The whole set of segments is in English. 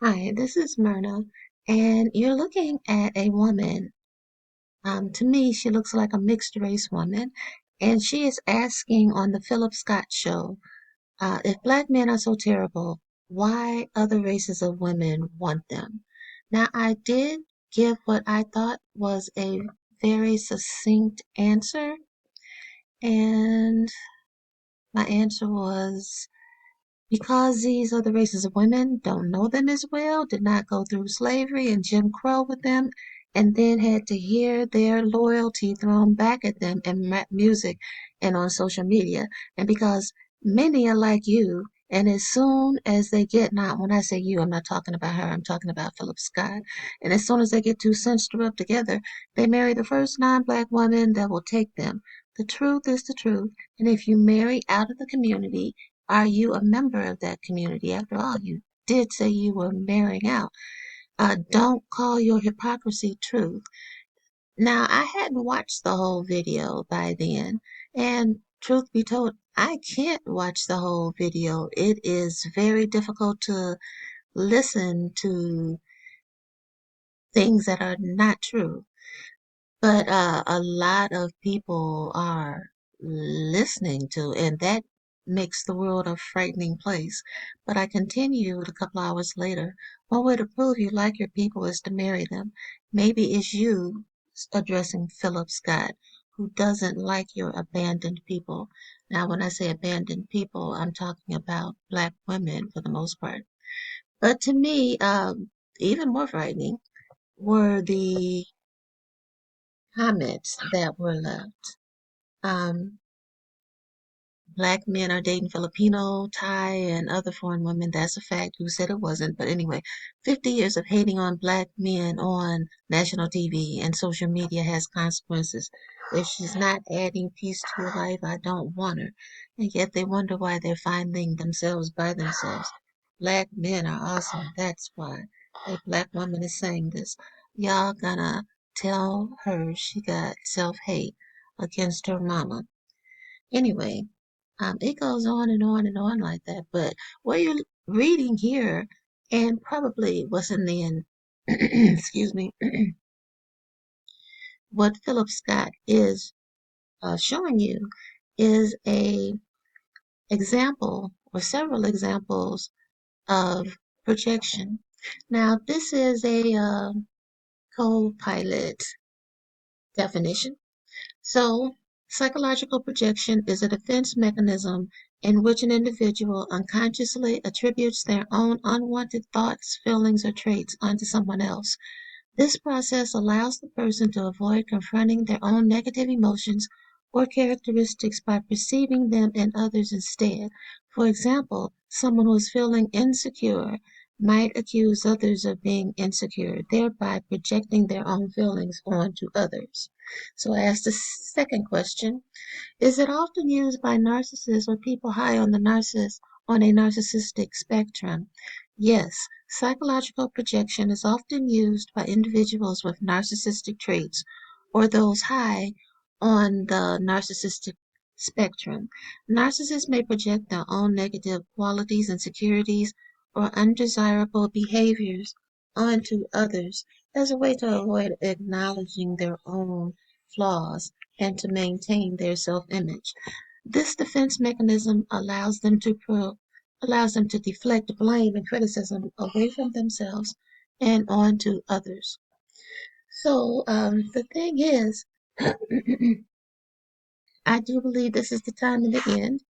Hi, this is Myrna, and you're looking at a woman. To me, she looks like a mixed race woman, and she is asking on the Philip Scott show, if black men are so terrible, why other races of women want them. Now, I did give what I thought was a very succinct answer, and my answer was because these other races of women don't know them as well, did not go through slavery and Jim Crow with them, and then had to hear their loyalty thrown back at them in rap music and on social media. And because many are like you, and as soon as they get, not when I say you, I'm not talking about her, I'm talking about Philip Scott. And as soon as they get two cinched up together, they marry the first non-black woman that will take them. The truth is the truth. And if you marry out of the community, are you a member of that community? After all, you did say you were marrying out. Don't call your hypocrisy truth. Now, I hadn't watched the whole video by then, and truth be told, I can't watch the whole video. It is very difficult to listen to things that are not true. But a lot of people are listening to, and that makes the world a frightening place. But I continued a couple hours later. One way to prove you like your people is to marry them. Maybe it's you addressing Philip Scott, who doesn't like your abandoned people. Now, when I say abandoned people, I'm talking about black women for the most part. But to me, even more frightening were the comments that were left. Um, Black men are dating Filipino, Thai, and other foreign women. That's a fact. Who said it wasn't? But anyway, 50 years of hating on black men on national TV and social media has consequences. If she's not adding peace to your life, I don't want her. And yet they wonder why they're finding themselves by themselves. Black men are awesome. That's why. A black woman is saying this. Y'all gonna tell her she got self-hate against her mama. Anyway, it goes on and on and on like that. But what you're reading here, and probably what's in the end, excuse me, what Philip Scott is showing you is a example or several examples of projection. Now, this is a co-pilot definition. So, psychological projection is a defense mechanism in which an individual unconsciously attributes their own unwanted thoughts, feelings, or traits onto someone else. This process allows the person to avoid confronting their own negative emotions or characteristics by perceiving them in others instead. For example, someone who is feeling insecure might accuse others of being insecure, thereby projecting their own feelings onto others. So I asked the second question, is it often used by narcissists or people high on a narcissistic spectrum? Yes, psychological projection is often used by individuals with narcissistic traits or those high on the narcissistic spectrum. Narcissists may project their own negative qualities, insecurities, or undesirable behaviors onto others as a way to avoid acknowledging their own flaws and to maintain their self-image. This defense mechanism allows them to deflect blame and criticism away from themselves and onto others. So the thing is, I do believe this is the time in the end,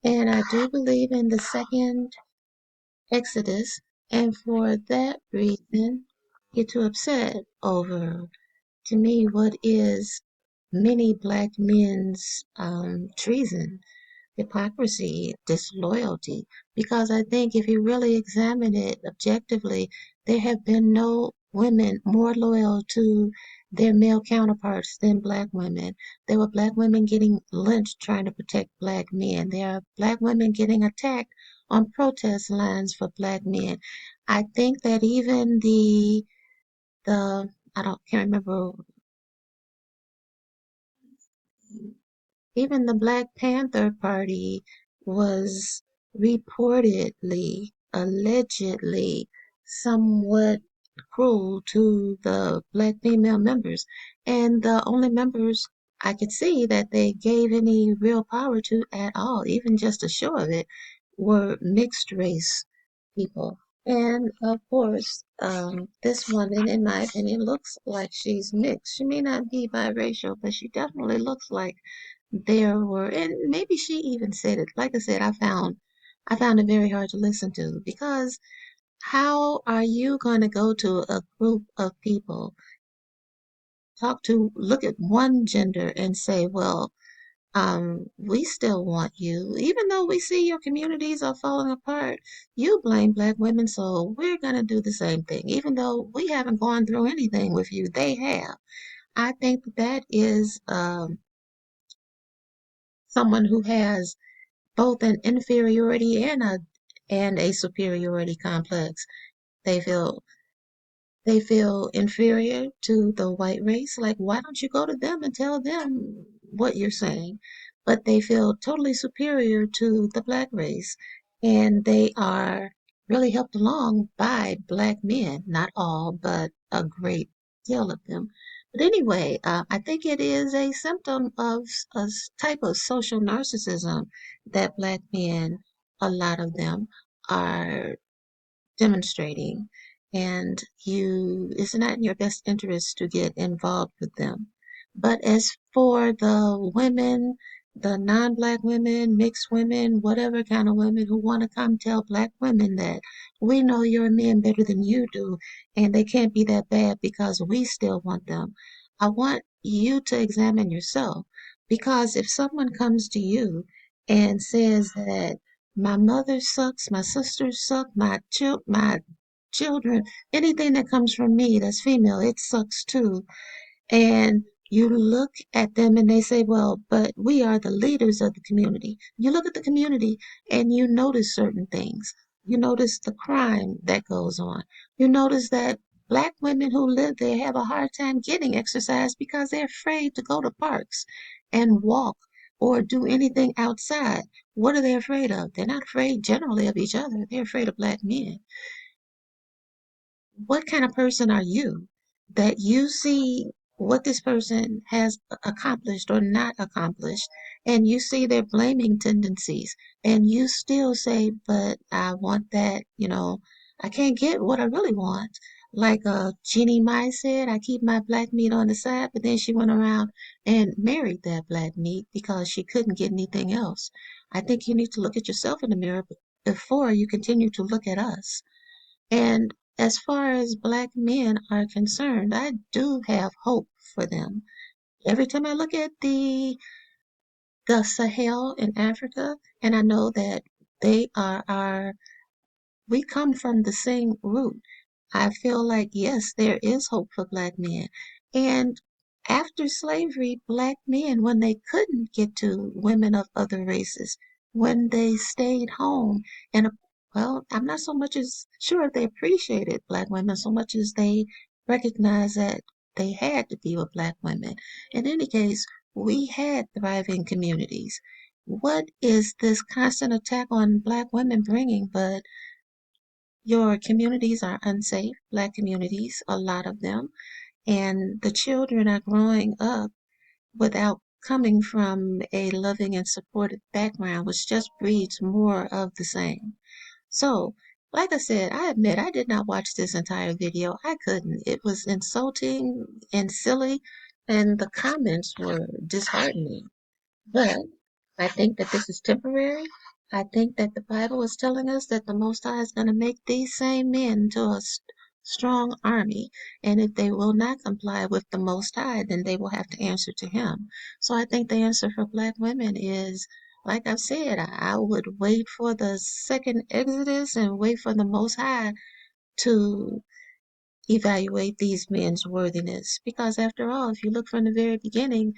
and I do believe in the second Exodus, and for that reason, get too upset over, to me, what is many black men's treason, hypocrisy, disloyalty. Because I think if you really examine it objectively, there have been no women more loyal to their male counterparts than black women. There were black women getting lynched trying to protect black men. There are black women getting attacked on protest lines for black men. I think that even the I don't can't remember, even the Black Panther Party was reportedly, allegedly somewhat cruel to the black female members. And the only members I could see that they gave any real power to at all, even just a show of it, were mixed race people. And of course, this woman, in my opinion, looks like she's mixed. She may not be biracial, but she definitely looks like there were, and maybe she even said it. Like I said, I found it very hard to listen to because how are you going to go to a group of people, look at one gender and say, well, we still want you, even though we see your communities are falling apart. You blame black women, so we're going to do the same thing, even though we haven't gone through anything with you. They have. I think that is someone who has both an inferiority and a superiority complex. They feel They feel inferior to the white race. Like, why don't you go to them and tell them what you're saying? But they feel totally superior to the black race. And they are really helped along by black men. Not all, but a great deal of them. But anyway, I think it is a symptom of type of social narcissism that black men, a lot of them, are demonstrating, and it's not in your best interest to get involved with them. But as for the women, the non-black women, mixed women, whatever kind of women who want to come tell black women that we know your men better than you do, and they can't be that bad because we still want them. I want you to examine yourself, because if someone comes to you and says that my mother sucks, my sisters suck, my children, anything that comes from me that's female, it sucks too. And you look at them and they say, well, but we are the leaders of the community. You look at the community and you notice certain things. You notice the crime that goes on. You notice that black women who live there have a hard time getting exercise because they're afraid to go to parks and walk or do anything outside. What are they afraid of? They're not afraid generally of each other. They're afraid of black men. What kind of person are you that you see what this person has accomplished or not accomplished, and you see their blaming tendencies, and you still say, but I want that, I can't get what I really want. Like Jeannie Mai said, I keep my black meat on the side, but then she went around and married that black meat because she couldn't get anything else. I think you need to look at yourself in the mirror before you continue to look at us. And as far as black men are concerned, I do have hope for them. Every time I look at the Sahel in Africa, and I know that they are our we come from the same root. I feel like, yes, there is hope for black men. And after slavery, black men, when they couldn't get to women of other races, when they stayed home, and well, I'm not so much as sure if they appreciated black women so much as they recognized that they had to be with black women. In any case, we had thriving communities. What is this constant attack on black women bringing but your communities are unsafe, black communities, a lot of them, and the children are growing up without coming from a loving and supportive background, which just breeds more of the same. So, like I said, I admit I did not watch this entire video. I couldn't. It was insulting and silly, and the comments were disheartening. But I think that this is temporary. I think that the Bible is telling us that the Most High is going to make these same men into a strong army. And if they will not comply with the Most High, then they will have to answer to Him. So I think the answer for black women is, like I've said, I would wait for the second Exodus and wait for the Most High to evaluate these men's worthiness. Because after all, if you look from the very beginning,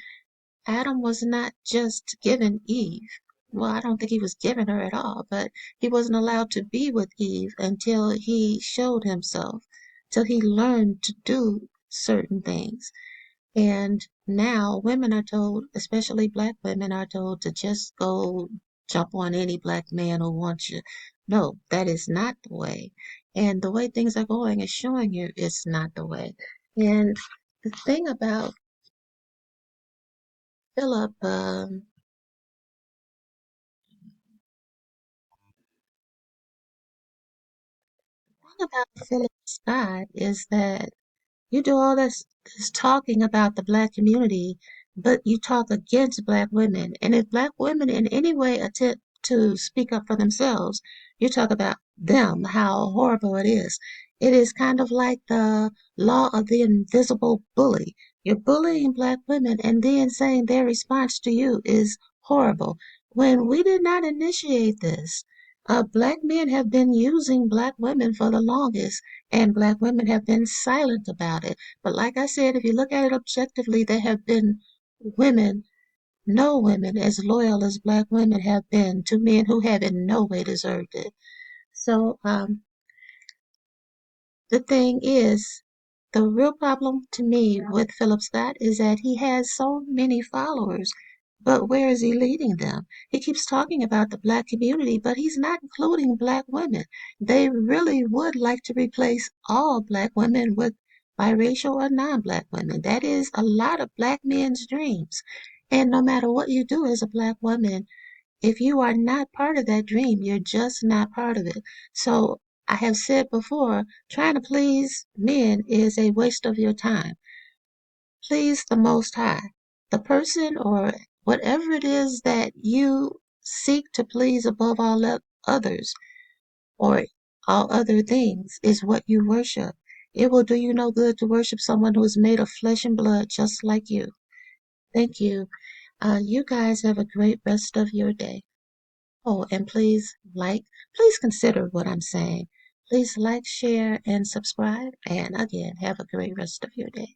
Adam was not just given Eve. Well, I don't think he was given her at all, but he wasn't allowed to be with Eve until he showed himself, till he learned to do certain things. And now women are told, especially black women, are told to just go jump on any black man who wants you. No, that is not the way. And the way things are going is showing you it's not the way. And the thing about Philip, thing about Philip Scott is that you do all this talking about the black community, but you talk against black women. And if black women in any way attempt to speak up for themselves, you talk about them, how horrible it is. It is kind of like the law of the invisible bully. You're bullying black women and then saying their response to you is horrible. When we did not initiate this, black men have been using black women for the longest and black women have been silent about it. But like I said, if you look at it objectively, there have been women, no women as loyal as black women have been to men who have in no way deserved it. So the thing is, the real problem to me with Philip Scott is that he has so many followers, but where is he leading them? He keeps talking about the black community, but he's not including black women. They really would like to replace all black women with biracial or non-black women. That is a lot of black men's dreams. And no matter what you do as a black woman, if you are not part of that dream, you're just not part of it. So I have said before, trying to please men is a waste of your time. Please the Most High. The person or whatever it is that you seek to please above all others or all other things is what you worship. It will do you no good to worship someone who is made of flesh and blood just like you. Thank you. You guys have a great rest of your day. Oh, and please consider what I'm saying. Please like, share, and subscribe. And again, have a great rest of your day.